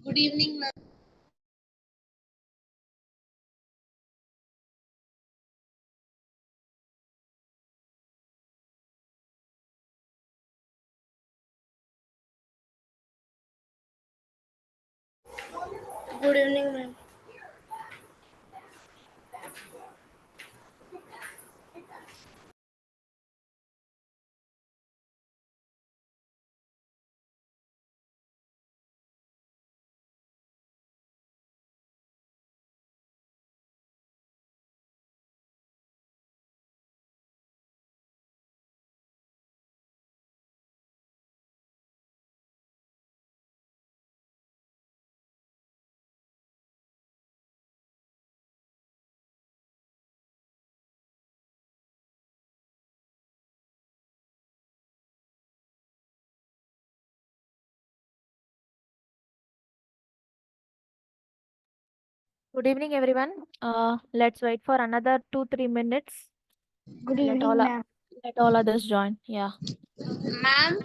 Good evening, ma'am. Good evening, ma'am. Good evening, everyone. Let's wait for another 2-3 minutes. Good Let evening, ma'am. let all others join. Yeah. Ma'am,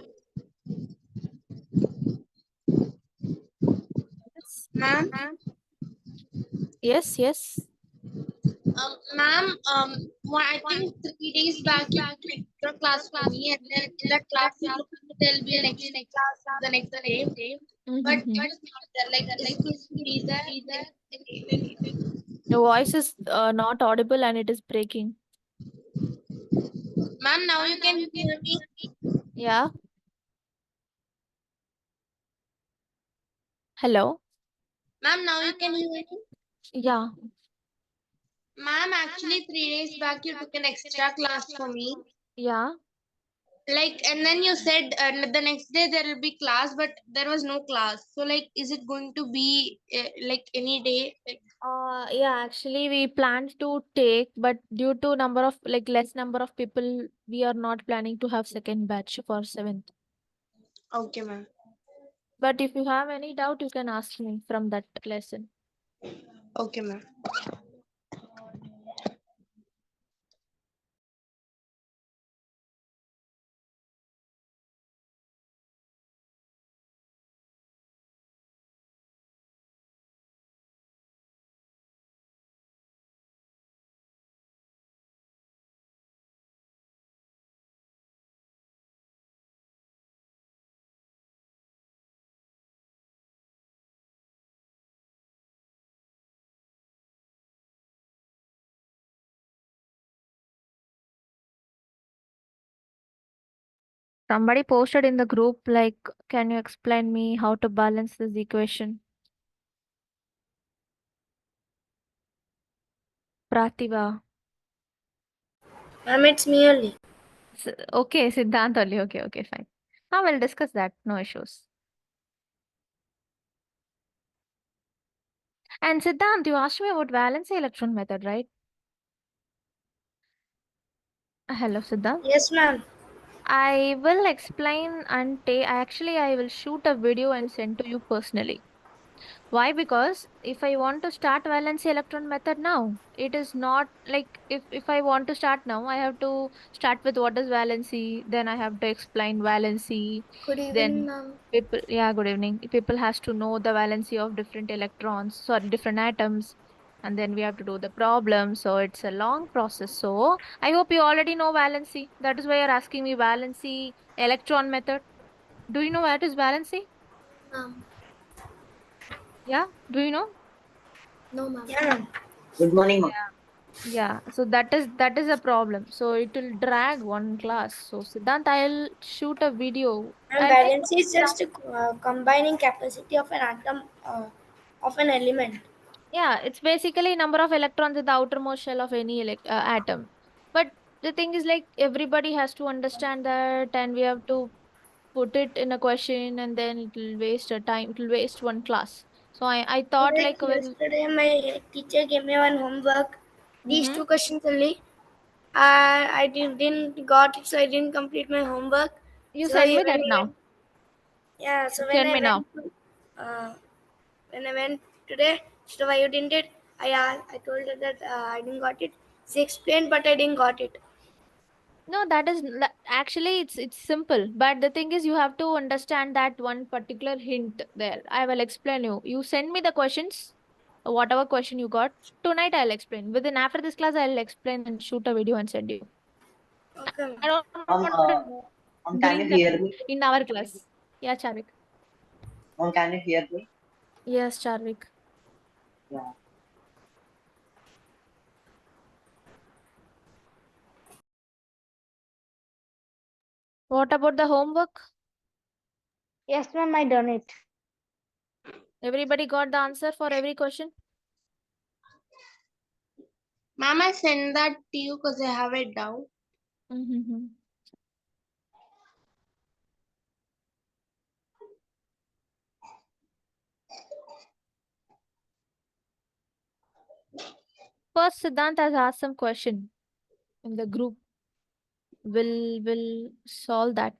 Yes. ma'am, Yes. Yes. ma'am, I think 3 days back you took an extra class for me, and then in that class you told me there'll be an extra class the next day, but it Mm-hmm. was not there. Like, is it going to be there next day? Your voice is not audible and it is breaking. Ma'am, now you can hear me. Yeah. Hello. Ma'am, now you can hear me. Yeah. Ma'am, actually 3 days back you took an extra class for me. Yeah. Like, and then you said the next day there will be class, but there was no class. So, like, is it going to be like any day? Like, Yeah, actually we planned to take, but due to number of less number of people, we are not planning to have second batch for 7th. okay, ma'am. But if you have any doubt, you can ask me from that lesson. Okay, ma'am. Somebody posted in the group like, can you explain me how to balance this equation? Prativa. Ma'am, it's me only. Okay, Siddhant only. Okay, fine. Now we'll discuss that. No issues. And Siddhant, you asked me about valency electron method, right? Hello, Siddhant. Yes, ma'am. I will explain and I will shoot a video and send to you personally. Why? Because if I want to start valency electron method now, it is not like if I want to start now, I have to start with what is valency, then I have to explain valency, Good evening, then ma'am. good evening. People has to know the valency of different electrons, sorry, different atoms, and then we have to do the problem. So it's a long process. So I hope you already know valency. That is why you're asking me valency electron method. Do you know what is valency? Ma'am. Yeah, do you know? No, ma'am. Yeah, ma'am. Good Yeah. morning, ma'am. Yeah, so that is a problem. So it will drag one class. So Siddhant, I'll shoot a video. And I'll take valency is just a combining capacity of an atom of an element. Yeah, it's basically number of electrons in the outermost shell of any atom. But the thing is, like, everybody has to understand that, and we have to put it in a question, and then it will waste a time. It will waste one class. So I thought Like like we'll. yesterday, my teacher gave me one homework. These Mm-hmm. two questions only. I didn't got it, so I didn't complete my homework. You So send me when that I now. went, yeah. So when Send I me now. went to, uh, when I went today, so why you didn't it? I told her that I didn't got it. She explained, but I didn't got it. No, actually it's simple. But the thing is, you have to understand that one particular hint there. I will explain you. You send me the questions, whatever question you got. Tonight I'll explain. Within after this class, I'll explain and shoot a video and send you. Okay, I ma'am. don't want to Can you bring that hear me? in our class. Yeah, Charvik. Can you hear me? Yes, Charvik. Yeah. What about the homework? Yes, ma'am. I done it. Everybody got the answer for every question? Ma'am, I send that to you because I have it down. Mm-hmm. First, Siddhant has asked some question in the group. Will solve that.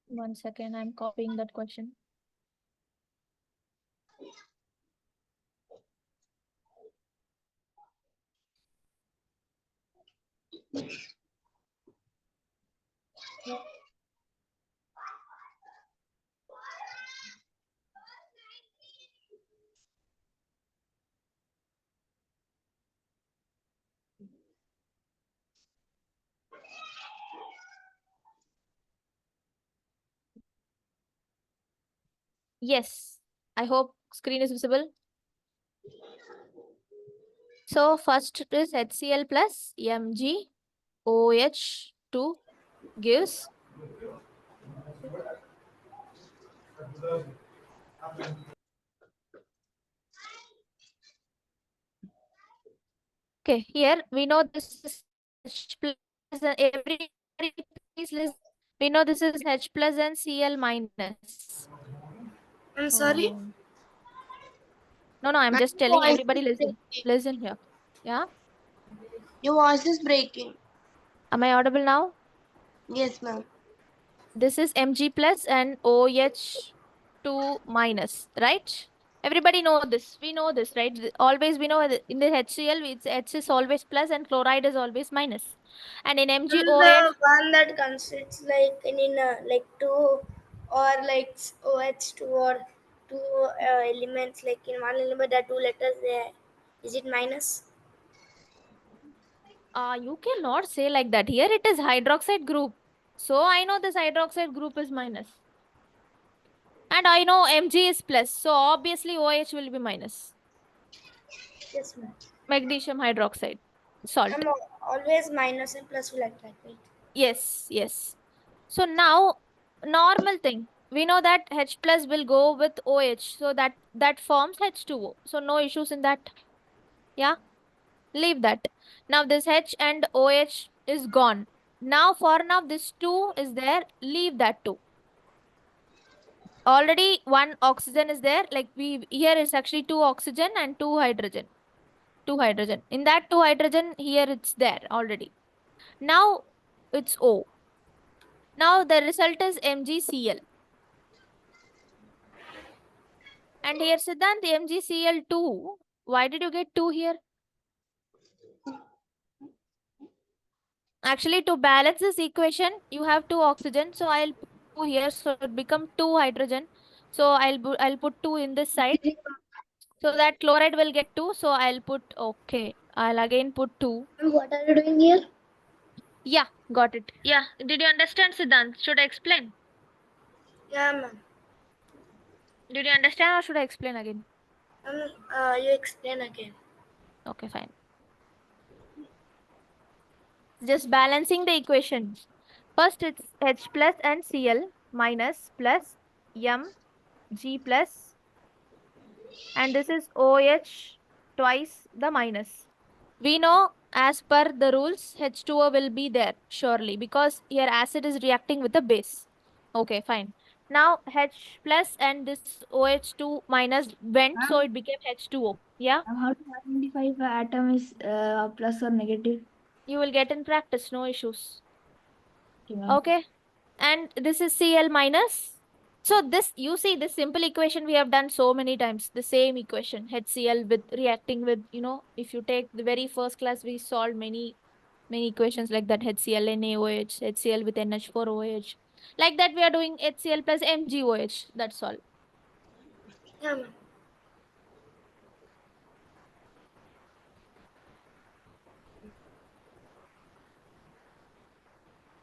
One second, I'm copying that question. Yes, I hope screen is visible. So first is HCl plus MgOH2 gives okay. Here we know this is H plus and everybody please listen. We know this is H plus and Cl minus. I'm sorry. Oh. No, I'm Ma'am, just your telling voice everybody is listen. breaking. Listen here. Yeah. Your voice is breaking. Am I audible now? Yes, ma'am. This is Mg plus and OH2 minus, right? Everybody know this. We know this, right? Always we know in the HCl, it's H is always plus and chloride is always minus. And in I'm MgOH, the one that consists like in like two or like OH2 or two elements like in one element there are two letters there. Is it minus? you cannot say like that. Here it is hydroxide group. So I know this hydroxide group is minus. And I know Mg is plus. So obviously OH will be minus. Yes, ma'am. Magnesium hydroxide salt. Always minus and plus will attract, right? Yes, yes. So now normal thing. We know that H plus will go with OH. So that forms H2O. So no issues in that. Yeah. Leave that. Now this H and OH is gone. Now for now this 2 is there. Leave that 2. Already one oxygen is there. Like we here is actually 2 oxygen and 2 hydrogen. 2 hydrogen. In that 2 hydrogen here it's there already. Now it's O. Now the result is MgCl. And here Siddhant, MgCl2. Why did you get 2 here? Actually, to balance this equation, you have 2 oxygen. So I'll put 2 here. So it become 2 hydrogen. So I'll put 2 in this side. So that chloride will get 2. So I'll put, okay. I'll again put 2. And what are you doing here? Yeah, got it. Yeah. Did you understand, Siddhant? Should I explain? Yeah, ma'am. Did you understand or should I explain again? You explain again. Okay, fine. Just balancing the equation. First, it's H plus and Cl minus plus Mg plus, and this is OH twice the minus. We know as per the rules, H2O will be there surely because here acid is reacting with the base. Okay, fine. Now H plus and this OH2 minus went, so it became H2O. Yeah, How to identify if an atom is plus or negative? you will get in practice, no issues. Okay, ma'am. Okay, and this is Cl minus. So this, you see, this simple equation we have done so many times. The same equation, HCl with reacting with, if you take the very first class, we solved many equations like that. HCl NaOH, HCl with NH4OH. Like that we are doing HCl plus MgOH. That's all. Yeah, ma'am.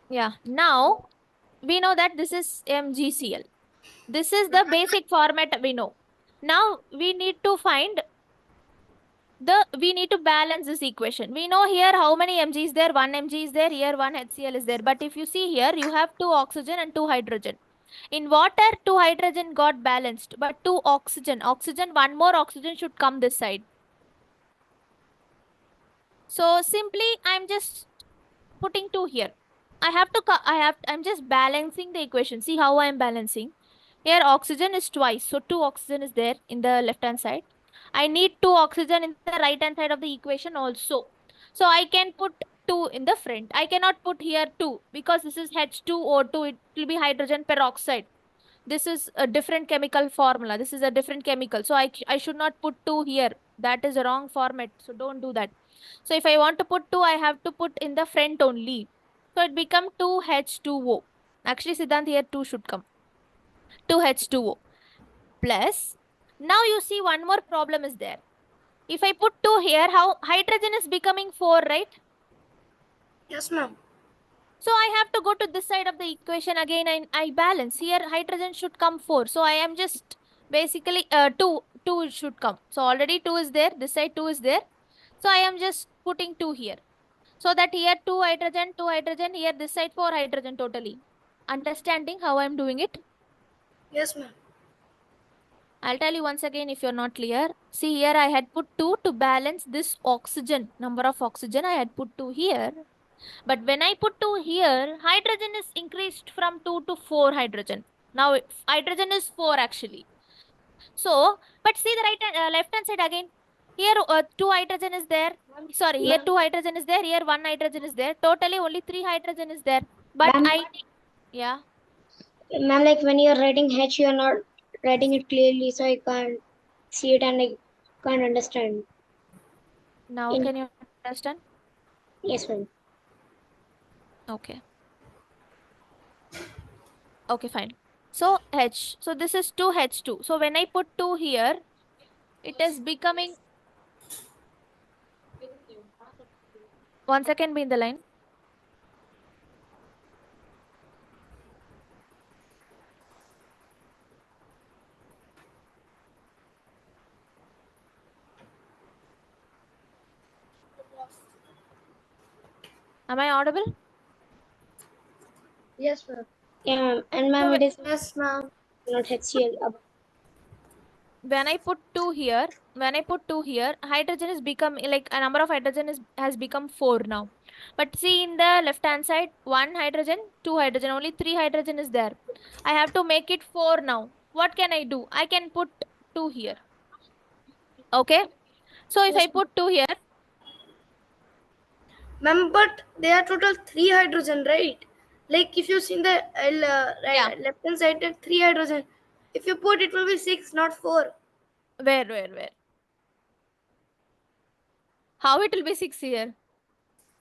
Yeah. Now we know that this is MgCl. This is the basic format we know. Now we need to balance this equation. We know here how many Mg is there. 1 Mg is there. Here 1 HCl is there. But if you see here, you have 2 oxygen and 2 hydrogen. In water, 2 hydrogen got balanced, but 2 oxygen. One more oxygen should come this side. So simply, I'm just putting 2 here. I'm just balancing the equation. See how I'm balancing. Here oxygen is twice. So 2 oxygen is there in the left hand side. I need 2 oxygen in the right hand side of the equation also. So I can put 2 in the front. I cannot put here 2 because this is H2O2. It will be hydrogen peroxide. This is a different chemical formula. This is a different chemical. So I should not put 2 here. That is a wrong format. So don't do that. So if I want to put 2, I have to put in the front only. So it become 2H2O. Actually, Siddhant, here 2 should come. 2H2O. Plus, now you see one more problem is there. If I put 2 here, how hydrogen is becoming 4, right? Yes, ma'am. So I have to go to this side of the equation again and I balance. Here hydrogen should come 4. So I am just basically 2 should come. So already 2 is there. This side 2 is there. So I am just putting 2 here. So that here 2 hydrogen, here this side 4 hydrogen totally. Understanding how I am doing it? Yes, ma'am. I'll tell you once again if you're not clear. See here I had put 2 to balance this oxygen. Number of oxygen I had put 2 here. But when I put 2 here, hydrogen is increased from 2 to 4 hydrogen. Now hydrogen is 4 actually. So, but see the left hand side again. Here 2 hydrogen is there. Sorry, here 2 hydrogen is there. Here 1 hydrogen is there. Totally only 3 hydrogen is there. But yeah. Ma'am, like when you're writing H, you're not writing it clearly, so I can't see it and I can't understand. Now can you understand? Yes, ma'am. Okay. Okay, fine. So H. So this is 2H2. So when I put 2 here, it is becoming. One second, be in the line. Am I audible? Yes, ma'am. Yeah, ma'am. And ma'am, it is yes, ma'am. Not HCl. When I put 2 here, hydrogen is become like a number of hydrogen has become 4 now. But see in the left hand side, 1 hydrogen, 2 hydrogen, only 3 hydrogen is there. I have to make it 4 now. What can I do? I can put 2 here. Okay. So if I put 2 here. Ma'am, but there are total 3 hydrogen, right? Like if you see in the left hand side, there are 3 hydrogen. If you put it will be 6, not 4. Where? How it will be 6 here?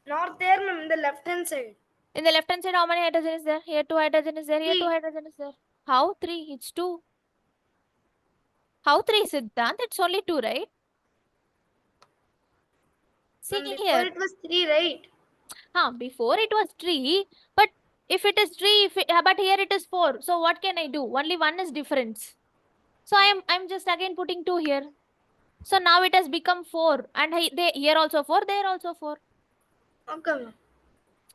Not there, ma'am, in the left hand side. In the left hand side, how many hydrogen is there? Here 2 hydrogen is there. Here 2 3. hydrogen is there. How 3? It's 2. How 3, Siddhant? It's only 2, right? See Ma'am, before here. it was 3, right? Before it was 3, but if it is 3, but here it is 4. So what can I do? Only 1 is difference. So I'm just again putting 2 here. So now it has become 4. And here also 4, there also 4. Okay, ma'am.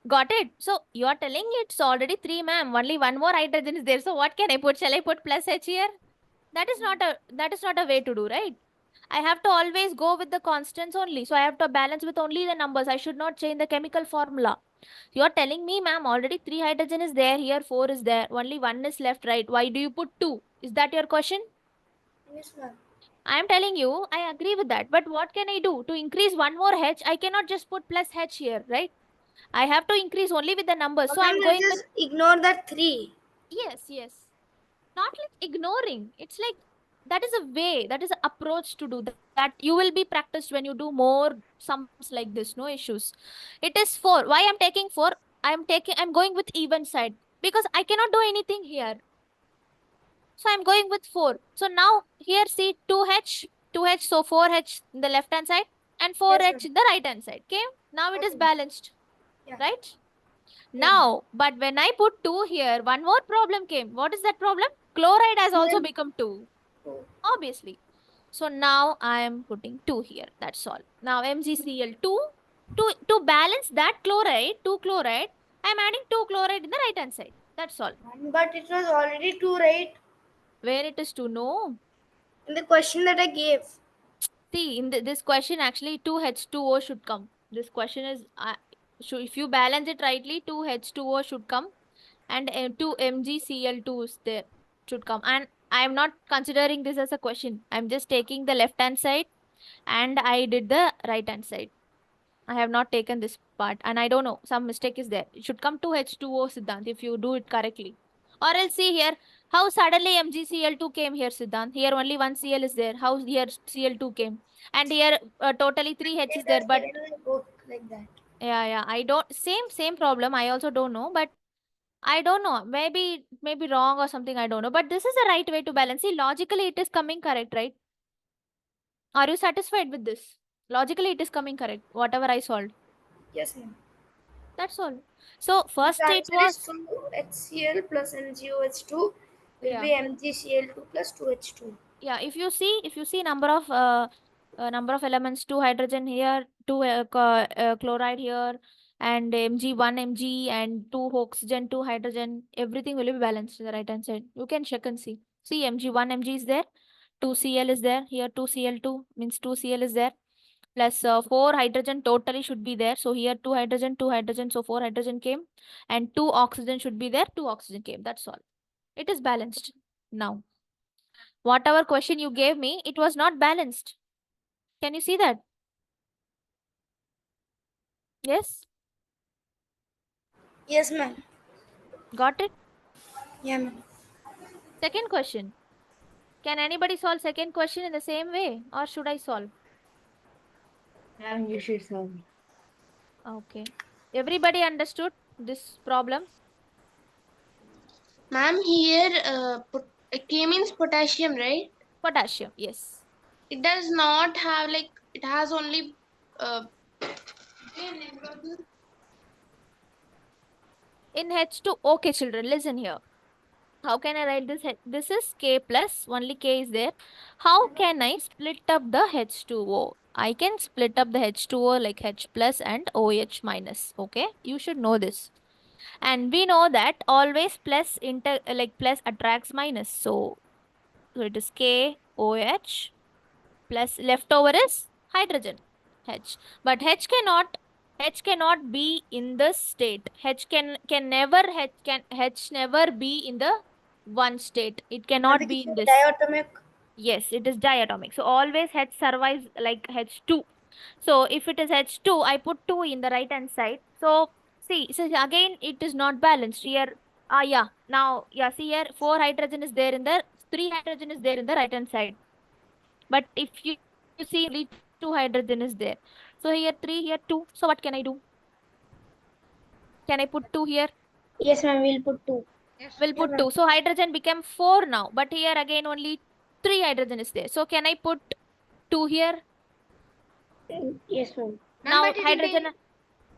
Got it? So you are telling it's already 3, ma'am. Only one more hydrogen is there. So what can I put? Shall I put plus H here? That is not a way to do, right? I have to always go with the constants only. So I have to balance with only the numbers. I should not change the chemical formula. You are telling me, ma'am, already 3 hydrogen is there. Here 4 is there. Only 1 is left, right? Why do you put 2? Is that your question? Yes, ma'am. I am telling you, I agree with that. But what can I do? To increase one more H, I cannot just put plus H here, right? I have to increase only with the numbers. So I'm Sometimes going with, just ignore that 3. yes. Not like ignoring. It's like that is a way, that is an approach to do that. That you will be practiced when you do more sums like this. No issues. It is 4. Why I'm taking 4? I'm going with even side because I cannot do anything here. So I'm going with 4. So now here see 2H, 2H, so 4H in the left hand side and 4H in the right hand side. Okay. Now it is Okay. balanced. Yeah. Right? Yeah. Now, but when I put 2 here, one more problem came. What is that problem? Chloride has also become 2. Two. Obviously. So now I am putting 2 here. That's all. Now MgCl2. To balance that chloride, 2 chloride, I am adding 2 chloride in the right hand side. That's all. But it was already 2, right? Where it is 2? No. In the question that I gave. See, in this question, actually 2H2O should come. This question is, if you balance it rightly, 2H2O should come and 2 MgCl2 is there, should come. And I am not considering this as a question. I'm just taking the left hand side and I did the right hand side. I have not taken this part and I don't know, some mistake is there. It should come 2H2O, Siddhant, if you do it correctly. Or else see here, how suddenly MgCl2 came here, Siddhant. Here only one Cl is there. How here Cl2 came? And here totally 3 H is there. But Book like that. yeah, I don't, same problem. I also don't know, but I don't know. Maybe wrong or something. I don't know. But this is the right way to balance. See, logically it is coming correct, right? Are you satisfied with this? Logically it is coming correct. Whatever I solved. Yes, ma'am. That's all. So first The it answer is was 2HCl plus NgOH2 will be yeah. MgCl2 plus 2H2. Yeah. If you see number of elements, 2 hydrogen here, 2 chloride here, and Mg1 Mg and 2 oxygen, 2 hydrogen, everything will be balanced in the right hand side. You can check and see. See, Mg1 Mg is there, 2 Cl is there, here 2 Cl2 means 2 Cl is there, plus 4 hydrogen totally should be there. So here 2 hydrogen, 2 hydrogen, so 4 hydrogen came, and 2 oxygen should be there, 2 oxygen came. That's all. It is balanced now. Whatever question you gave me, it was not balanced. Can you see that? Yes? Yes, ma'am. Got it? Yeah, ma'am. Second question. Can anybody solve second question in the same way or should I solve? Ma'am, you should solve. Okay. Everybody understood this problem? Ma'am, here K means potassium, right? Potassium, yes. It does not have like, it has only In H2, okay children, listen here. How can I write this? This is K plus, only K is there. How can I split up the H2O? I can split up the H2O like H plus and OH minus. Okay, you should know this. And we know that always plus attracts minus. So it is KOH plus leftover is hydrogen H. But H cannot be in this state. H never be in the one state. It cannot be in this. Diatomic. Yes, it is diatomic. So always H survives like H2. So if it is H2, I put 2 in the right hand side. So see, so again it is not balanced here. Yeah. Now, yeah, see here 4 hydrogen is there in the 3 hydrogen is there in the right hand side. But if you see only 2 hydrogen is there. So here 3, here 2. So what can I do? Can I put 2 here? Yes, ma'am. We'll put 2. We'll put 2. So hydrogen became 4 now. But here again only 3 hydrogen is there. So can I put 2 here? Yes, ma'am. Now hydrogen.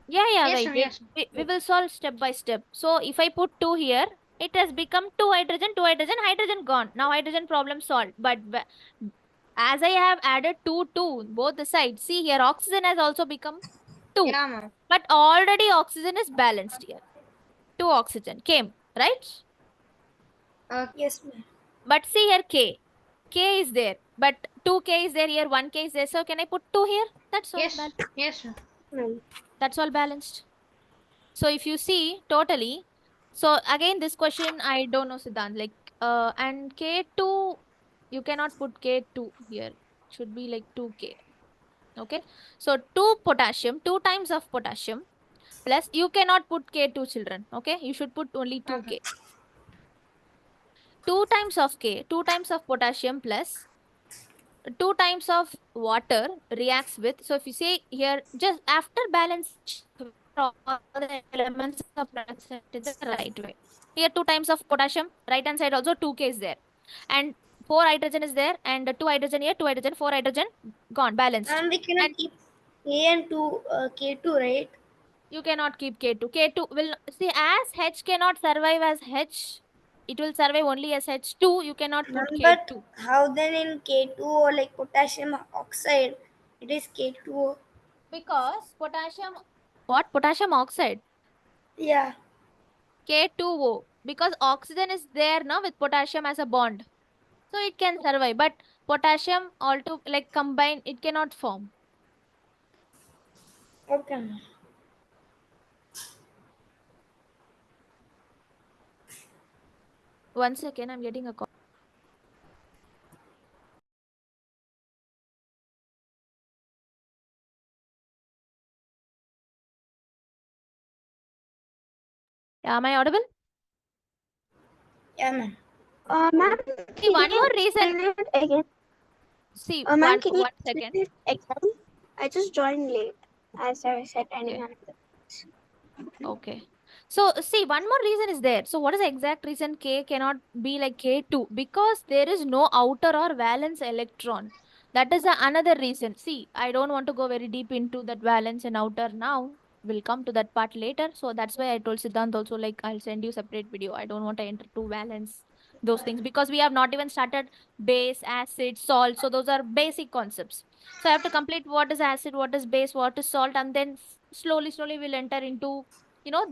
Yeah, Yes, wait. ma'am, yes. We will solve step by step. So if I put 2 here, it has become 2 hydrogen, hydrogen gone. Now hydrogen problem solved. But as I have added 2, both the sides. See here, oxygen has also become 2. Yeah, ma'am. But already oxygen is balanced here. 2 oxygen came, right? Yes, ma'am. But see here K. K is there. But 2K is there here, 1K is there. So can I put 2 here? That's all. Yes. Yes, sir. Ma'am. That's all balanced. So if you see totally, so again this question I don't know Siddhant, like and K2 you cannot put K2 here. Should be like 2K. Okay. So 2 potassium, 2 times of potassium plus you cannot put K2 children. Okay. You should put only 2K. 2 times of K, 2 times of potassium plus 2 times of water reacts with. So if you say here, just after balance, all the elements are present in the right way. Here 2 times of potassium, right hand side also 2K is there. And 4 hydrogen is there and 2 hydrogen here, 2 hydrogen, 4 hydrogen, gone, balanced. And we cannot And keep A and 2, K2, right? you cannot keep K2. K2 will, see, as H cannot survive as H, it will survive only as H2. You cannot put Ma'am, but K2. how then in K2 or like potassium oxide, it is K2O? Because potassium, what? Potassium oxide. Yeah. K2O, because oxygen is there now with potassium as a bond. So it can survive. But potassium also like combine, it cannot form. Okay, ma'am. One second, I'm getting a call. Am I audible? Yeah, ma'am. Ma'am, See, one more reason. explain it again? See, Ma'am, can you one explain second. it again? I just joined late, as I said, Okay. another. Okay. So see, one more reason is there. So what is the exact reason K cannot be like K2? Because there is no outer or valence electron. That is another reason. See, I don't want to go very deep into that valence and outer now. We'll come to that part later. So that's why I told Siddhant also, like, I'll send you separate video. I don't want to enter to valence those things because we have not even started base, acid, salt. So those are basic concepts. So I have to complete what is acid, what is base, what is salt, and then slowly we'll enter into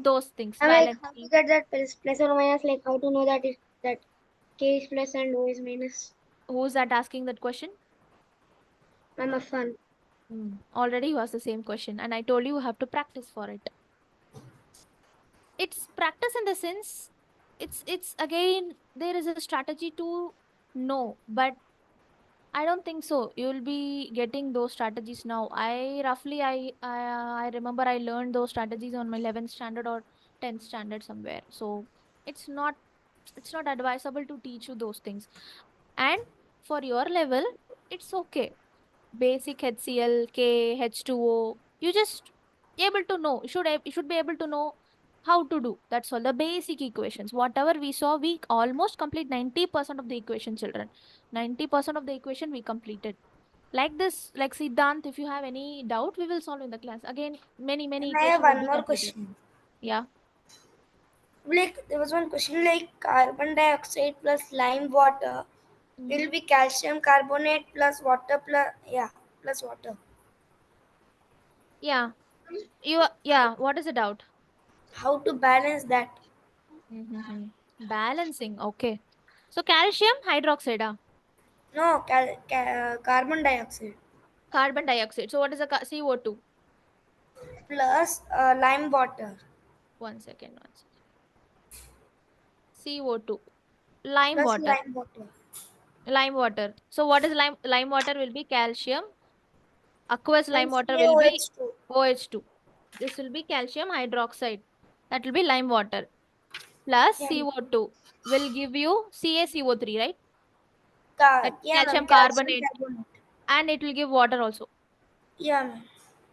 those things. I'm like, how to Valency. get that plus or minus? Like, how to know that if that K is plus and O is minus? Who's that asking that question? I'm a fun. Already was the same question, and I told you have to practice for it. It's practice in the sense, it's again there is a strategy to know, but I don't think so. You'll be getting those strategies now. I remember I learned those strategies on my 11th standard or 10th standard somewhere. So it's not it's not advisable to teach you those things. And for your level, it's okay. Basic HCl, K, H2O. You just able to know. You should be able to know how to do. That's all. The basic equations. Whatever we saw, we almost complete 90% of the equation, children. 90% of the equation we completed. Like this, like Siddhant, if you have any doubt, we will solve in the class. Again, many And I have equation will one be more completed. question. Yeah. Like there was one question like carbon dioxide plus lime water Mm. will be calcium carbonate plus water plus water. Yeah. What is the doubt? How to balance that? Balancing. Okay. So calcium hydroxide. No, carbon dioxide Carbon dioxide. So what is the CO2? plus lime water One second, one second. CO2. Lime plus water. lime water. Lime water. So what is lime? Lime water will be calcium. Aqueous And lime water will be CaOH2. OH2. This will be calcium hydroxide. That will be lime water. Plus Yeah, CO2 will give you CaCO3, right? That yeah, ma'am. calcium Calcium carbonate. carbonate. And it will give water also. Yeah, ma'am.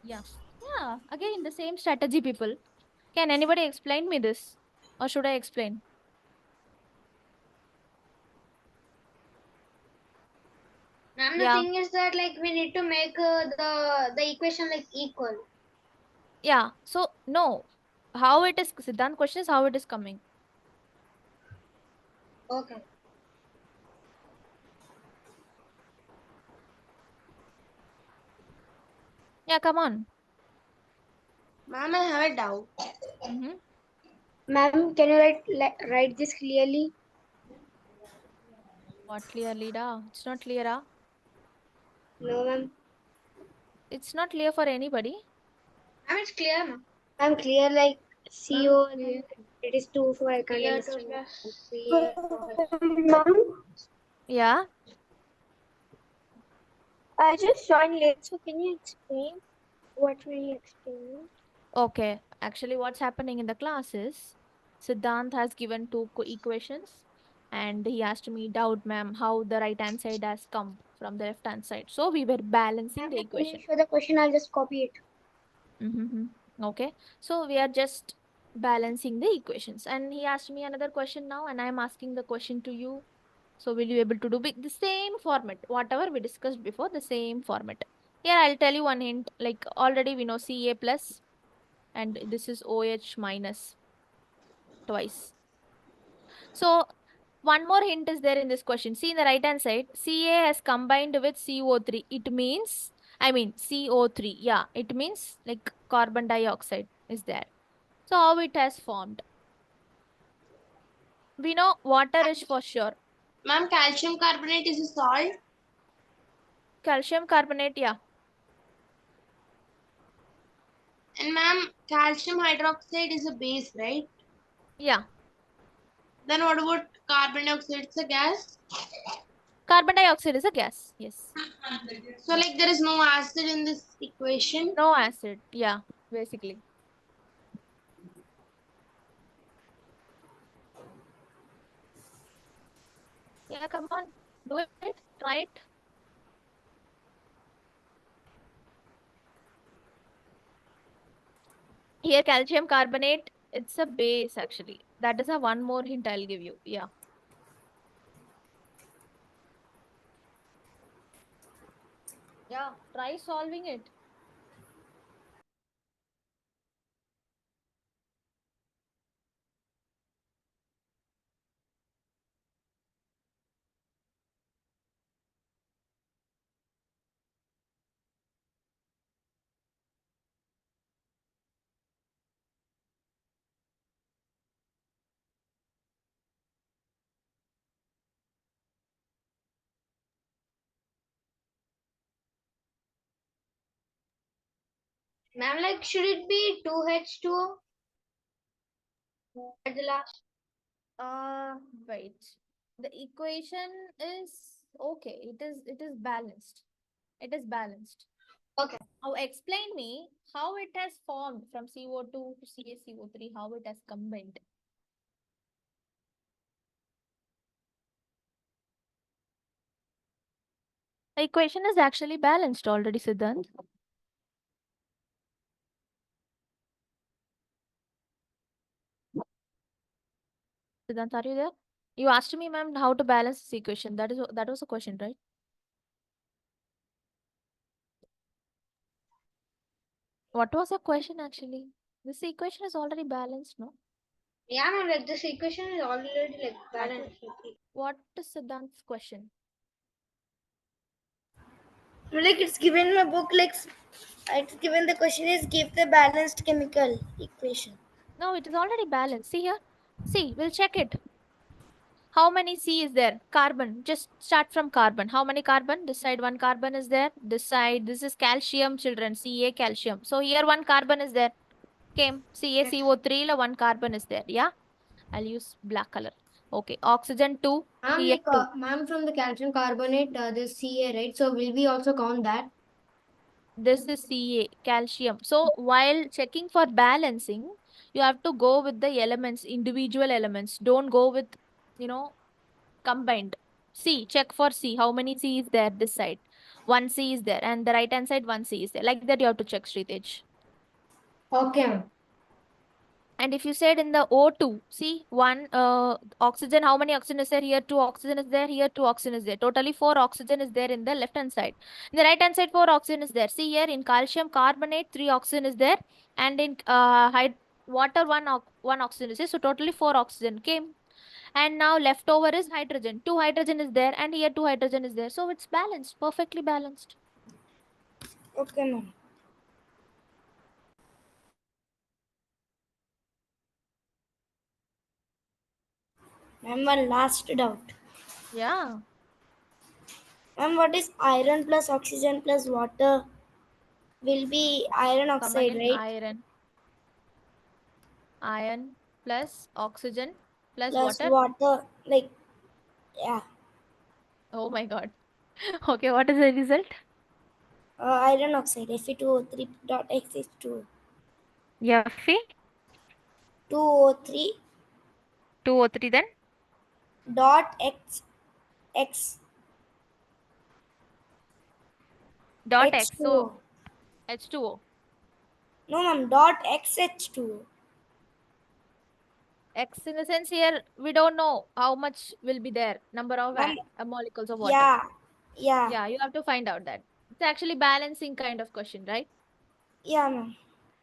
Yeah. Yeah. Again, the same strategy, people. Can anybody explain me this? Or should I explain? Ma'am, the Yeah. thing is that like we need to make the equation like equal. Yeah. So, no. How it is, Siddhant question is how it is coming. Okay. Yeah, come on. Ma'am, I have a doubt. Mm-hmm. Ma'am, can you write this clearly? What clearly, da? It's not clear, ah? No, ma'am. It's not clear for anybody. Ma'am, it's clear, ma'am. I'm clear like CO. Clear. It is 2, so I can't Clear to understand. CA. Ma'am, Yeah. I just joined late, so can you explain? What will you explain? Okay. Actually, what's happening in the class is Siddhant has given two equations and he asked me, doubt, ma'am, how the right hand side has come from the left hand side. So we were balancing the Ma'am, can you equation. show the question? I'll just copy it. Mm-hmm. Okay. So we are just balancing the equations. And he asked me another question now, and I'm asking the question to you. So will you able to do the same format, whatever we discussed before, the same format. Here I'll tell you one hint. Like already we know Ca plus, and this is OH minus twice. So one more hint is there in this question. See in the right hand side, Ca has combined with CO3. It means, I mean CO3. Yeah, it means like carbon dioxide is there. So how it has formed? We know water is for sure. Ma'am, calcium carbonate is a salt. Calcium carbonate, yeah. And ma'am, calcium hydroxide is a base, right? Yeah. Then what about carbon dioxide? It's a gas. Carbon dioxide is a gas. Yes. So like there is no acid in this equation. No acid. Yeah, basically. Yeah, come on. Do it. Try it. Here, calcium carbonate, it's a base actually. That is a one more hint I'll give you. Yeah. Yeah, try solving it. Ma'am, like, should it be 2H2O at the last? Uh, wait. The equation is okay. It is balanced. It is balanced. Okay. Now explain me how it has formed from CO2 to CaCO3, how it has combined. The equation is actually balanced already, Siddhant. Siddhant, are you there? You asked me, ma'am, how to balance this equation. That was a question, right? What was your question actually? This equation is already balanced, no? Yeah, ma'am, like this equation is already like balanced. What is Siddhant's question? Like it's given in my book, like it's given the question is give the balanced chemical equation. No, it is already balanced. See here. See, we'll check it. How many C is there? Carbon. Just start from carbon. How many carbon? This side one carbon is there. This side, this is calcium, children. Ca calcium. So here one carbon is there. Came. CaCO3 la one carbon is there. Yeah. I'll use black color. Okay. Oxygen 2. Ma'am, Here 2. ma'am, from the calcium carbonate, this Ca, right? So will we also count that? This is Ca, calcium. So while checking for balancing, you have to go with the elements, individual elements. Don't go with, you know, combined. C, check for C. How many C is there this side? One C is there. And the right hand side, one C is there. Like that you have to check, Sritej. Okay, ma'am. And if you said in the O2, see one oxygen, how many oxygen is there? Here two oxygen is there, here two oxygen is there. Totally four oxygen is there in the left hand side. In the right hand side, four oxygen is there. See here in calcium carbonate, three oxygen is there. And in water, one oxygen is there. So totally four oxygen came. And now leftover is hydrogen. Two hydrogen is there and here two hydrogen is there. So it's balanced, perfectly balanced. Okay, ma'am. Ma'am, one last doubt. Yeah. Ma'am, what is iron plus oxygen plus water? Will be iron Come oxide, again. right? Iron plus oxygen plus Plus water. water, like, yeah. Oh my God. Okay, what is the result? Iron oxide, Fe2O3 dot X is 2. Fe 2O3 2O3 then dot X dot X. So H2O. H2O. No, ma'am, dot XH2O. X in the sense here we don't know how much will be there number of Ma'am, molecules of water. yeah, yeah, Yeah, you have to find out that. It's actually balancing kind of question, right? yeah, ma'am.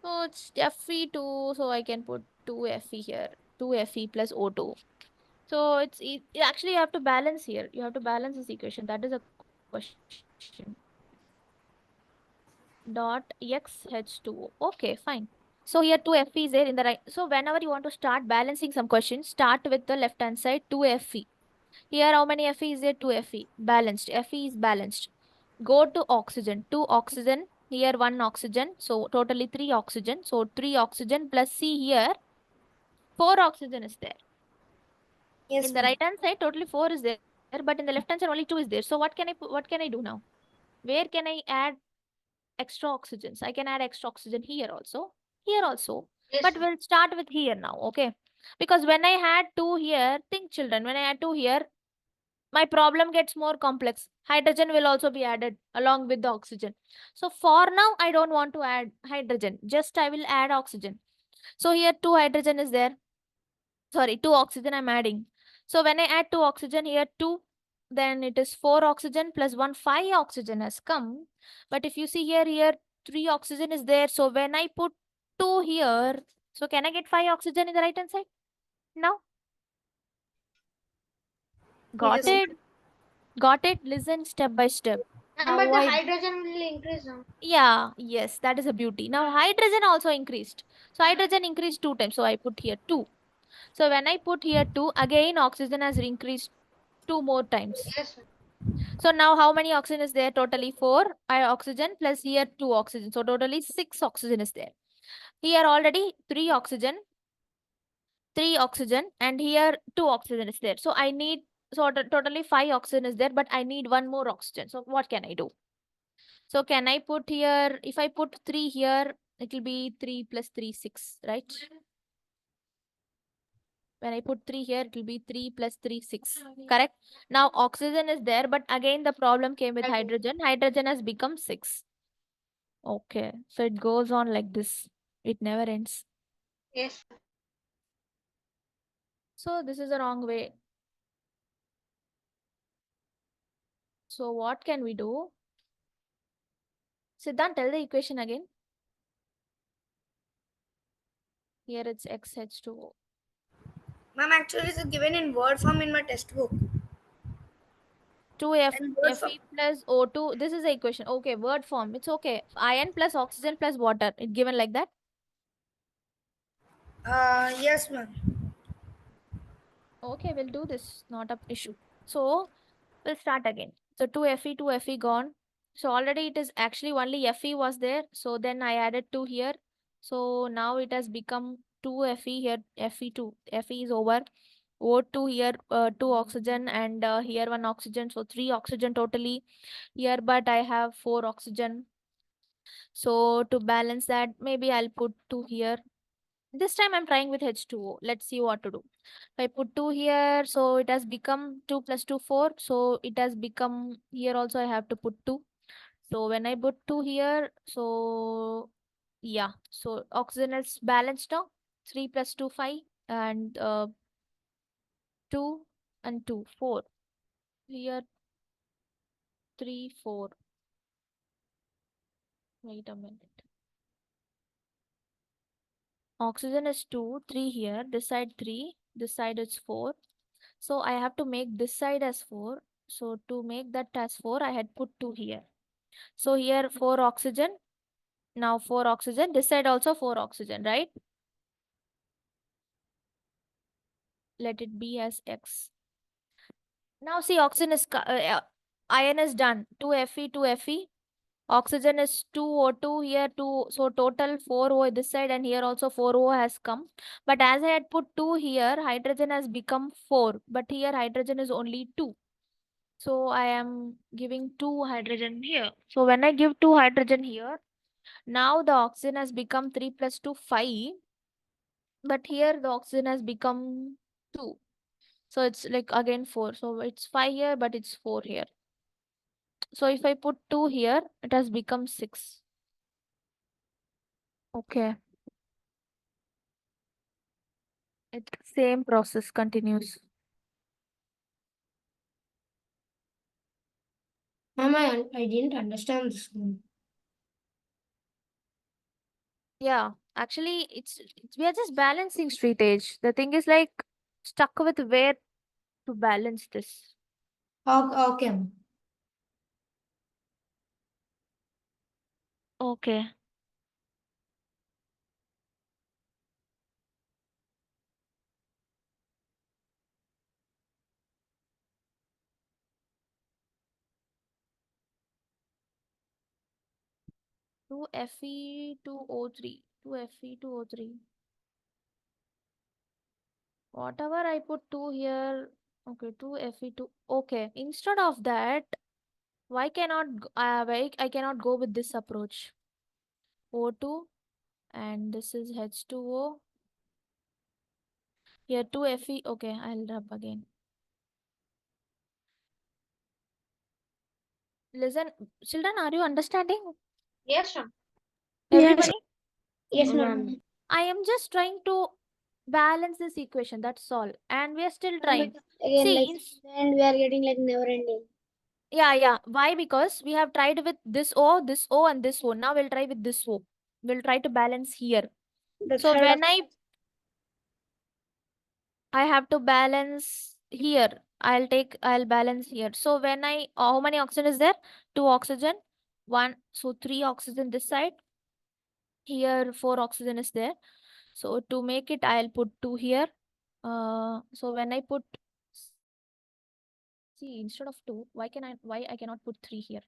So it's Fe2, so I can put 2 Fe here. 2 Fe plus O2. So actually you have to balance here. You have to balance this equation. That is a question. Dot XH2O. Okay, fine. So here 2 Fe is there in the right. So whenever you want to start balancing some questions, start with the left hand side 2 Fe. Here how many Fe is there? 2 Fe. Balanced. Fe is balanced. Go to oxygen. 2 oxygen. Here 1 oxygen. So totally 3 oxygen. So 3 oxygen plus C here. 4 oxygen is there. Yes, In the ma'am. right hand side, totally 4 is there, but in the left hand side only 2 is there. So what can I do now? Where can I add extra oxygens? I can add extra oxygen here also. Here also. Yes, But ma'am. we'll start with here now, okay? Because when I had 2 here, think children, when I add 2 here, my problem gets more complex. Hydrogen will also be added along with the oxygen. So for now, I don't want to add hydrogen. Just I will add oxygen. So here 2 hydrogen is there. Sorry, 2 oxygen I'm adding. So when I add 2 oxygen here, 2, then it is 4 oxygen plus 1, 5 oxygen has come. But if you see here 3 oxygen is there. So when I put 2 here, so can I get 5 oxygen in the right hand side? No. Got Yes, Yes. ma'am. it? Got it? Listen step by step. Ma'am, How but the I hydrogen will increase now. Yeah, yes, that is a beauty. Now hydrogen also increased. So hydrogen increased 2 times. So I put here 2. So when I put here 2, again oxygen has increased 2 more times. Yes, ma'am. So now how many oxygen is there? Totally 4 oxygen plus here 2 oxygen. So totally 6 oxygen is there. Here already 3 oxygen, and here 2 oxygen is there. So I need, so totally 5 oxygen is there, but I need 1 more oxygen. So what can I do? So can I put here, if I put 3 here, it will be 3 plus 3, 6, right? When I put 3 here, it will be 3 plus 3, 6. Correct? Now oxygen is there, but again the problem came with hydrogen. Hydrogen has become 6. Okay. So it goes on like this. It never ends. Yes. So this is the wrong way. So what can we do? Siddhant, tell the equation again. Here it's XH2O. Ma'am, actually, it's given in word form in my textbook. 2F And word form. Fe plus O2. This is the equation. Okay, word form. It's okay. Iron plus oxygen plus water. It's given like that. Yes, ma'am. Okay, we'll do this. Not a issue. So we'll start again. So 2Fe, 2Fe gone. So already it is actually only Fe was there. So then I added 2 here. So now it has become 2Fe here, Fe2. Fe is over. O2 here, 2 oxygen, and here 1 oxygen. So 3 oxygen totally here, but I have 4 oxygen. So to balance that, maybe I'll put 2 here. This time I'm trying with H2O. Let's see what to do. If I put 2 here, so it has become 2 plus 2, 4. So it has become, here also I have to put 2. So when I put 2 here, so yeah. So oxygen is balanced now. 3 plus 2, 5. And 2 and 2, 4. Here 3, 4. Wait a minute. Oxygen is 2, 3 here. This side 3. This side is 4. So I have to make this side as 4. So to make that as 4, I had put 2 here. So here 4 oxygen. Now 4 oxygen. This side also 4 oxygen, right? let it be as X. Now see, oxygen is iron is done. 2Fe, 2Fe. Oxygen is 2O2 here, 2. So total 4O this side, and here also 4O has come. But as I had put 2 here, hydrogen has become 4. But here hydrogen is only 2. So I am giving 2 hydrogen here. So when I give 2 hydrogen here, now the oxygen has become 3 plus 2, 5. But here the oxygen has become 2. So it's like again 4. So it's 5 here, but it's 4 here. So if I put 2 here, it has become 6. Okay. It same process continues. Ma'am, I didn't understand this one. Yeah, actually, we are just balancing street age. The thing is like stuck with where to balance this. Okay. Ma'am. Okay. Two Fe, 2O3. 2Fe, 2O3. Whatever I put 2 here. Okay, 2Fe, 2. Okay. Instead of that, why I cannot go with this approach? O2 and this is H2O. Here 2Fe. Okay, I'll rub again. Listen, children, are you understanding? Yes, ma'am. Everybody? Yes, Yes, ma'am. I am just trying to balance this equation. That's all. And we are still trying. Again, See, like, and we are getting like never ending. yeah. Why? Because we have tried with this O, and this O. Now we'll try with this O. We'll try to balance here. The So third when I have to balance here, I'll balance here. So when how many oxygen is there? 2 oxygen. 1, so 3 oxygen this side. Here 4 oxygen is there. So to make it, I'll put 2 here. So when I put, see, instead of 2, why I cannot put 3 here?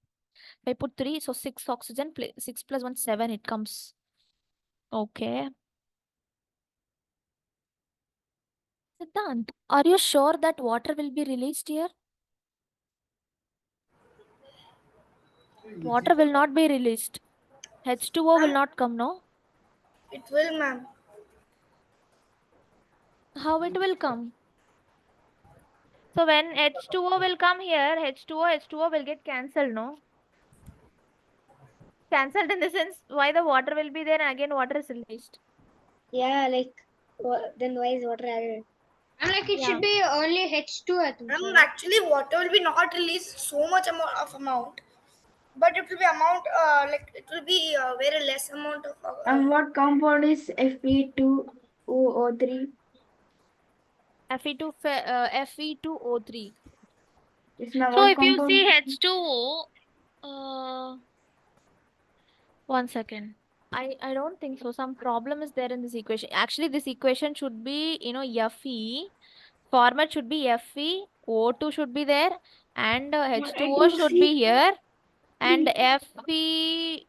If I put 3, so 6 oxygen, 6 plus 1, 7 it comes. Okay. Siddhant, are you sure that water will be released here? Water will not be released. H2O will not come, no? It will, ma'am. How it will come? So when H2O will come here, H2O will get cancelled, no? Cancelled in the sense, why the water will be there and again water is released. Yeah, like, then why is water added? I'm like, it Yeah. should be only H2, I think. So. Actually, water will be not released so much amount, but it will be amount like it will be very less amount of. And what compound is Fe2OO3? Fe2O3. It's not So what if you compound? see H2O, one second. I don't think so. Some problem is there in this equation. Actually, this equation should be, Fe. Format should be Fe. O2 should be there. And H2O should be here. And Fe2O3.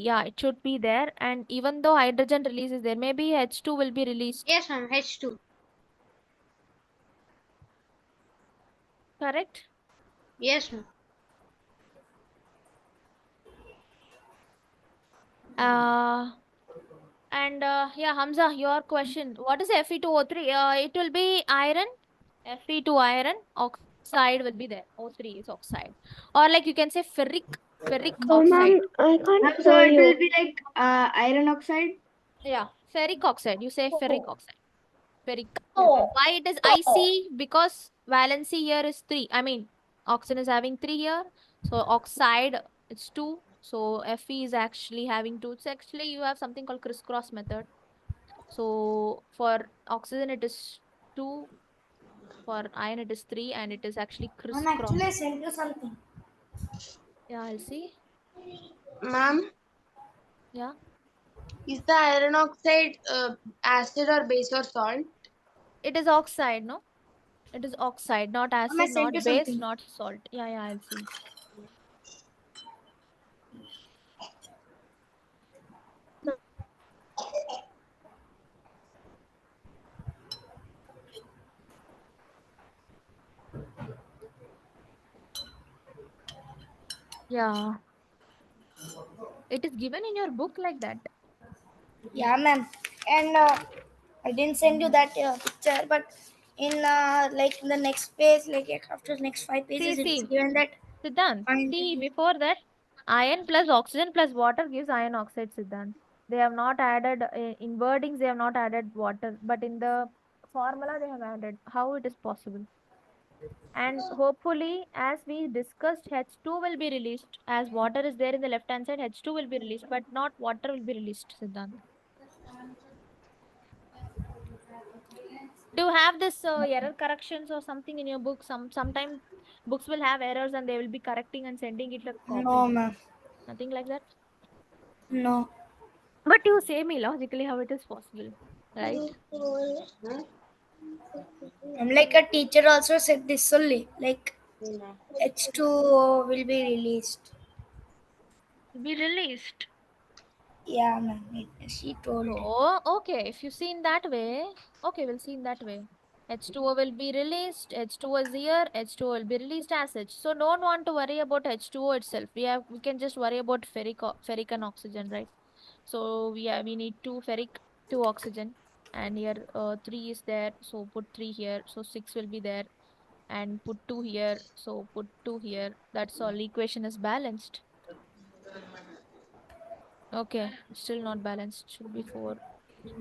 Yeah, it should be there. And even though hydrogen release is there, maybe H2 will be released. Yes, ma'am, H2. Correct? Yes, ma'am. And yeah, Hamza, your question. What is Fe2O3? It will be iron. Fe2 iron. Oxide will be there. O3 is oxide. Or like you can say ferric Oh, oxide. ma'am, I can't So hear it you. will be like iron oxide. Yeah, ferric oxide. You say ferric oxide. Ferric. Oh. Why it is IC? Because valency here is 3. I mean, oxygen is having 3 here. So oxide, it's 2. So Fe is actually having 2. So actually you have something called crisscross method. So for oxygen it is 2. For iron it is 3. And it is actually crisscross. Actually, I sent you something. Yeah, I'll see. Ma'am, Yeah. is the iron oxide acid or base or salt? It is oxide, no? It is oxide, not Ma'am, I acid, sent you not base, something. not salt. Yeah, yeah, I'll see. Yeah. It is given in your book like that. Yeah, ma'am. And I didn't send you that picture, but in like in the next page, like after next 5 pages, it's See, given that Siddhant, find. see, before that, iron plus oxygen plus water gives iron oxide, Siddhant. They have not added, in wordings, they have not added water, but in the formula, they have added. How it is possible? And hopefully, as we discussed, H2 will be released. As water is there in the left hand side, H2 will be released, but not water will be released, Siddhant. Do you have this error corrections or something in your book? Sometimes books will have errors and they will be correcting and sending it like No, copy. ma'am. Nothing like that. No. But you say me logically how it is possible, right? I'm like a teacher also said this only. Like H2O will be released. Be released. Yeah, ma'am. She told. Oh, okay. If you see in that way, okay, we'll see in that way. H2O will be released. H2O is here. H2O will be released as such. So don't want to worry about H2O itself. We can just worry about ferric and oxygen, right? So we need two ferric, two oxygen, and here three is there. So put three here. So six will be there, and put two here. So put two here. That's all. Equation is balanced. Okay, still not balanced. Should be four.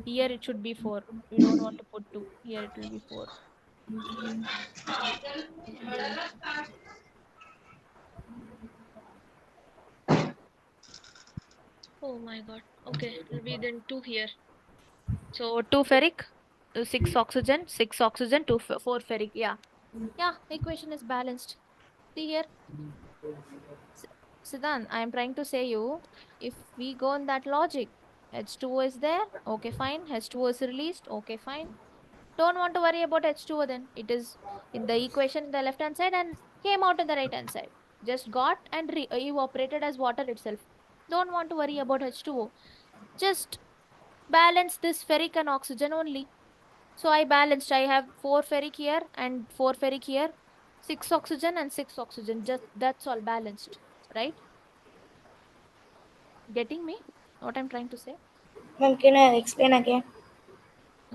Here it should be four. We don't want to put two. Here it will be four. Oh my god. Okay, it will be then two here. So two ferric, six oxygen, four ferric. Yeah. Yeah, equation is balanced. See here. S- Siddhant, I am trying to say you, if we go on that logic, H2O is there, okay, fine. H2O is released, okay, fine. Don't want to worry about H2O then. It is in the equation in the left hand side and came out in the right hand side. Just got and evaporated as water itself. Don't want to worry about H2O. Just balance this ferric and oxygen only. So I balanced. I have four ferric here and four ferric here. Six oxygen and six oxygen. Just that's all balanced. Right? Getting me? What I'm trying to say? Ma'am, can I explain again?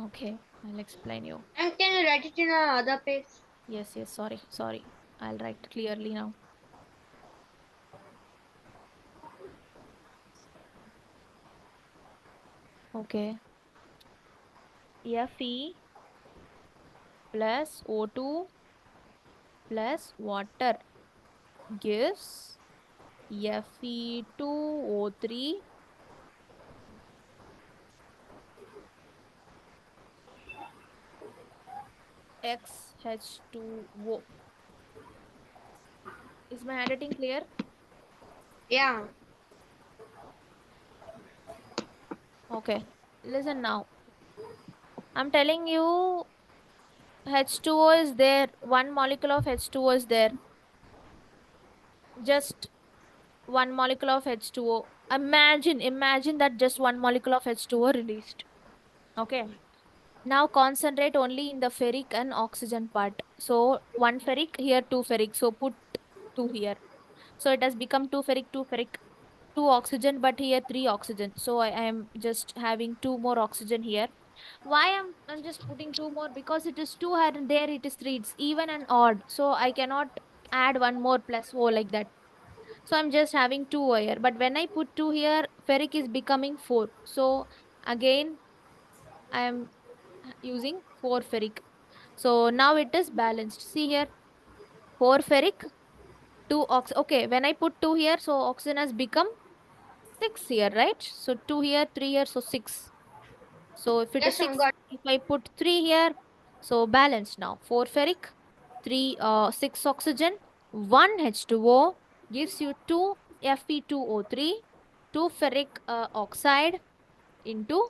Okay, I'll explain you. And can you write it in another page? Yes, yes, sorry. I'll write clearly now. Okay. Fe plus O2 plus water gives Fe2O3 XH2O. Is my handwriting clear? Yeah. Okay. Listen now. I'm telling you H2O is there. One molecule of H2O is there. Just one molecule of H2O. Imagine that just one molecule of H2O released. Okay. Now concentrate only in the ferric and oxygen part. So one ferric, here two ferric. So put two here. So it has become two ferric, two oxygen, but here three oxygen. So I am just having two more oxygen here. Why I'm just putting two more? Because it is two here and there it is three. It's even and odd. So I cannot add one more plus O like that. So I'm just having two here. But when I put two here, ferric is becoming four. So again, I am using four ferric. So now it is balanced. See here, four ferric, two ox. Okay, when I put two here, so oxygen has become six here, right? So two here, three here, so six. So if it is Yes, ma'am. six, Got if I put three here, so balanced now. Four ferric, three six oxygen, one H2O gives you two Fe2O3, two ferric oxide into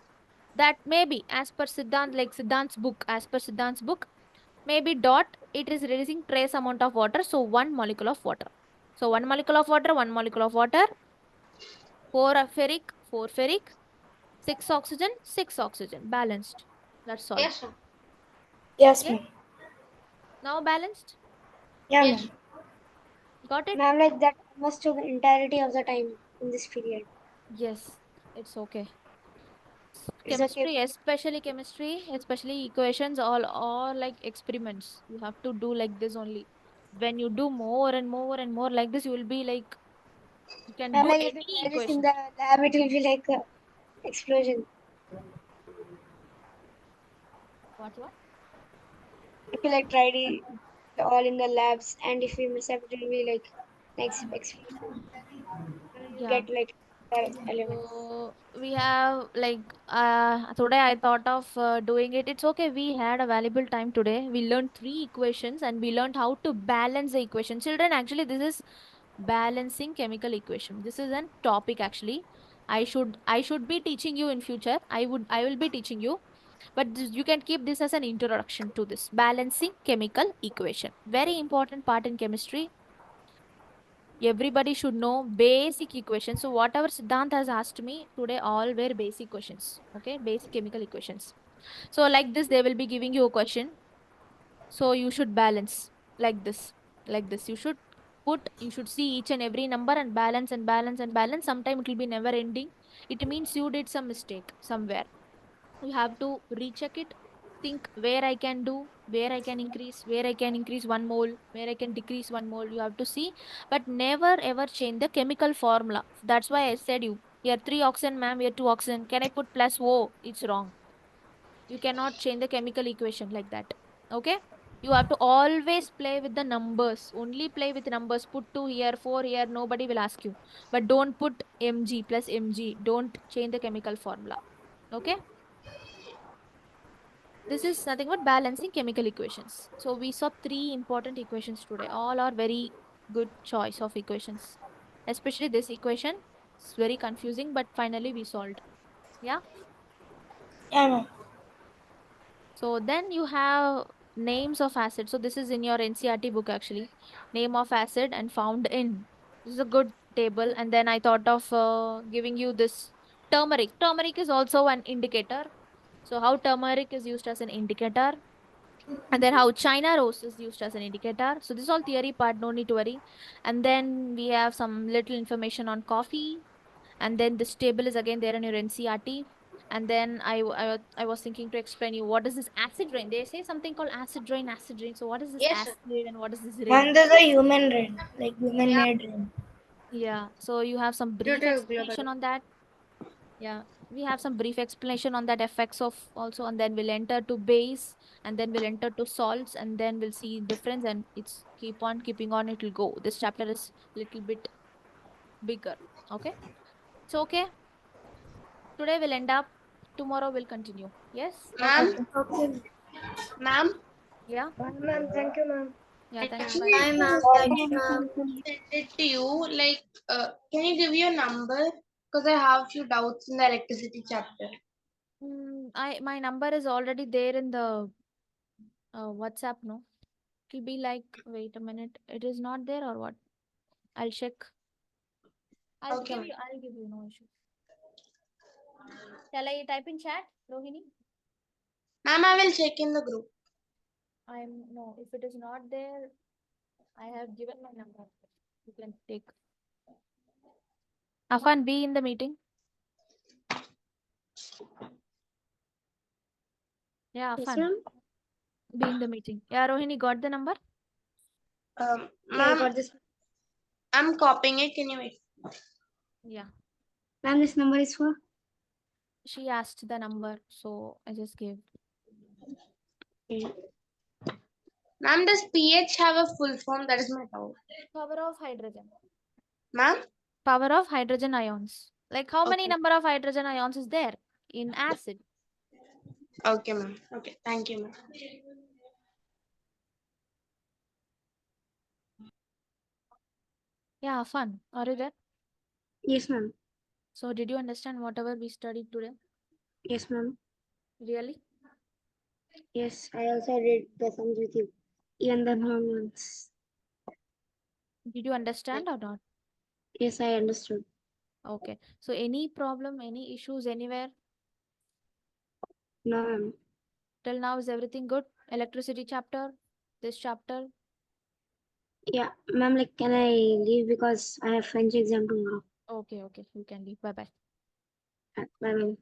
That maybe as per Siddhant, like Siddhant's book, as per Siddhant's book, maybe dot, it is releasing trace amount of water, so 1 molecule of water. So 1 molecule of water, 1 molecule of water, 4 ferric, 4 ferric, 6 oxygen, 6 oxygen, balanced. That's all. Yes, ma'am. Yes, Okay. ma'am. Now balanced. Yeah, Yes. ma'am. Got it? Ma'am, like that almost took the entirety of the time in this period. Yes, it's okay. It's okay. Chemistry, especially equations, all like experiments. You have to do like this only. When you do more and more and more like this, you will be like, you can Ma'am, do like if you any try this in equation. the lab, it will be like a explosion. What? If you like tried it all in the labs, and if you mess up, it will be like next explosion. And you Yeah. get like the elements. So we have like today I thought of doing it. It's okay. We had a valuable time today. We learned 3 equations and we learned how to balance the equation. Children, actually, this is balancing chemical equation. This is a topic actually. I should be teaching you in future. I will be teaching you, but you can keep this as an introduction to this balancing chemical equation. Very important part in chemistry. Everybody should know basic equations. So whatever Siddhant has asked me today, all were basic questions. Okay, basic chemical equations. So like this, they will be giving you a question. So you should balance like this, like this. You should see each and every number and balance and balance and balance. Sometime it will be never ending. It means you did some mistake somewhere. You have to recheck it, think where I can do, where I can increase, where I can increase 1 mole, where I can decrease 1 mole. You have to see, but never ever change the chemical formula. That's why I said you here 3 oxygen, ma'am, here 2 oxygen. Can I put plus O? It's wrong. You cannot change the chemical equation like that. Okay? You have to always play with the numbers. Only play with numbers. Put 2 here, 4 here. Nobody will ask you. But don't put Mg plus Mg. Don't change the chemical formula. Okay? This is nothing but balancing chemical equations. So we saw 3 important equations today. All are very good choice of equations. Especially this equation. It's very confusing, but finally we solved. Yeah. Yeah, ma'am. So then you have names of acids. So this is in your NCRT book actually. Name of acid and found in. This is a good table. And then I thought of giving you this turmeric. Turmeric is also an indicator. So how turmeric is used as an indicator. And then how China rose is used as an indicator. So this is all theory part, no need to worry. And then we have some little information on coffee. And then this table is again there in your NCRT. And then I was thinking to explain you what is this acid rain. They say something called acid rain, acid rain. So what is this Yes, sir. acid and what is this And rain? there's a human rain, like human Yeah. made rain. Yeah. So you have some Due brief to global. explanation on that. Yeah, we have some brief explanation on that effects of also, and then we'll enter to base, and then we'll enter to salts, and then we'll see difference, and it's keep on keeping on. It will go. This chapter is little bit bigger. Okay, so okay. Today we'll end up. Tomorrow we'll continue. Yes. Ma'am, Okay. Okay. ma'am. Yeah. Ma'am, thank you, ma'am. Yeah. Thank you. Bye. Actually, Bye, ma'am. Thank you, ma'am. send it to you. Like, can you give your number? Because I have few doubts in the electricity chapter. My number is already there in the WhatsApp. No, it'll be like. Wait a minute. It is not there or what? I'll check. I'll Okay, give ma'am. you. I'll give you. No issue. Shall I type in chat, Rohini? Ma'am, I will check in the group. No, if it is not there, I have given my number. You can take. Afan, be in the meeting. Yeah, Yes, Afan, ma'am. be in the meeting. Yeah, Rohini got the number? Yeah, I Ma'am, got this. I'm copying it. Can you wait? Yeah. Ma'am, this number is for? She asked the number, so I just gave. Ma'am, does pH have a full form? That is my doubt. Power of hydrogen. Ma'am? Power of hydrogen ions. Like how many Okay. number of hydrogen ions is there in acid? Okay, ma'am. Okay, thank you, ma'am. Yeah, Afan, are you there? Yes, ma'am. So did you understand whatever we studied today? Yes, ma'am. Really? Yes, I also did the sums with you, even the long ones. Did you understand or not? Yes, I understood. Okay. So any problem, any issues anywhere? No, ma'am. Till now is everything good? Electricity chapter, this chapter. Yeah, ma'am, like, can I leave because I have French exam tomorrow? Okay, okay. You can leave. Bye bye. Bye, ma'am.